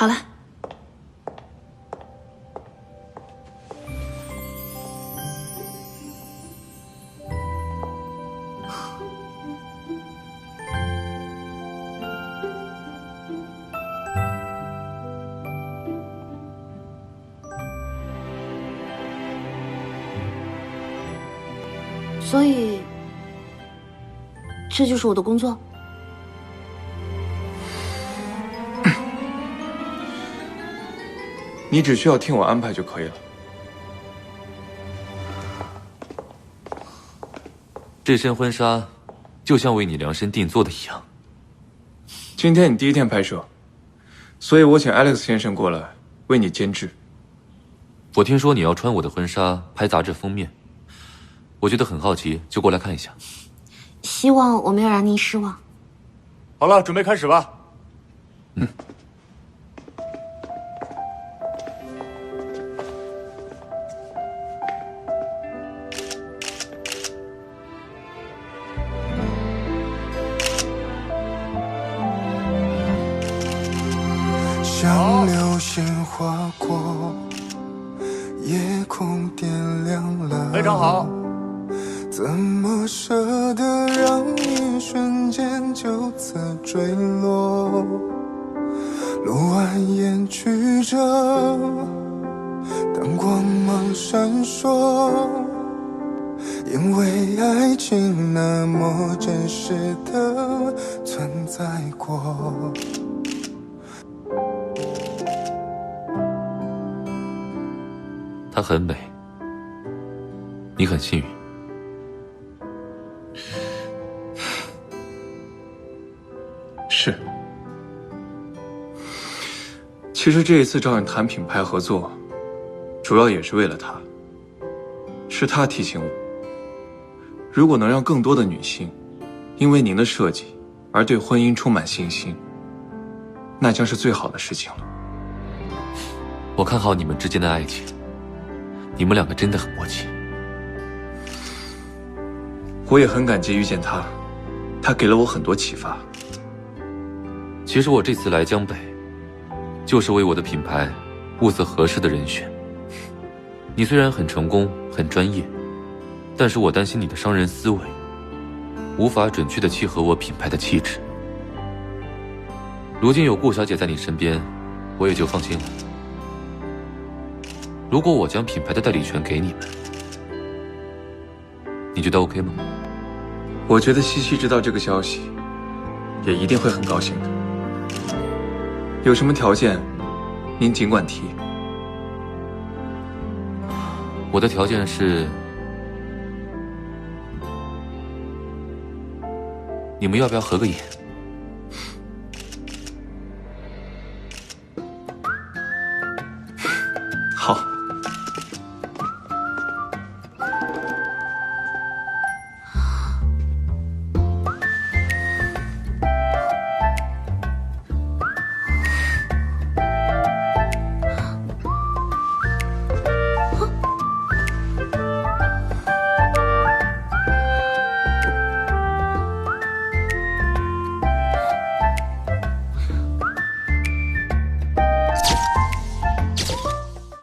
好了。所以，这就是我的工作。你只需要听我安排就可以了。这身婚纱，就像为你量身定做的一样。今天你第一天拍摄，所以我请 Alex 先生过来为你监制。我听说你要穿我的婚纱拍杂志封面，我觉得很好奇，就过来看一下。希望我没有让您失望。好了，准备开始吧。像流星划过夜空，点亮了。非常好。怎么舍得让一瞬间就此坠落？路蜿蜒曲折，当光芒闪烁，因为爱情那么真实的存在过。她很美，你很幸运。是。其实这一次找你谈品牌合作，主要也是为了他。是他提醒我，如果能让更多的女性因为您的设计而对婚姻充满信心，那将是最好的事情了。我看好你们之间的爱情，你们两个真的很默契。我也很感激遇见他，他给了我很多启发。其实我这次来江北，就是为我的品牌物色合适的人选。你虽然很成功、很专业，但是我担心你的商人思维无法准确地契合我品牌的气质。如今有顾小姐在你身边，我也就放心了。如果我将品牌的代理权给你们，你觉得 OK 吗？我觉得西西知道这个消息，也一定会很高兴的。有什么条件，您尽管提。我的条件是，你们要不要合个影？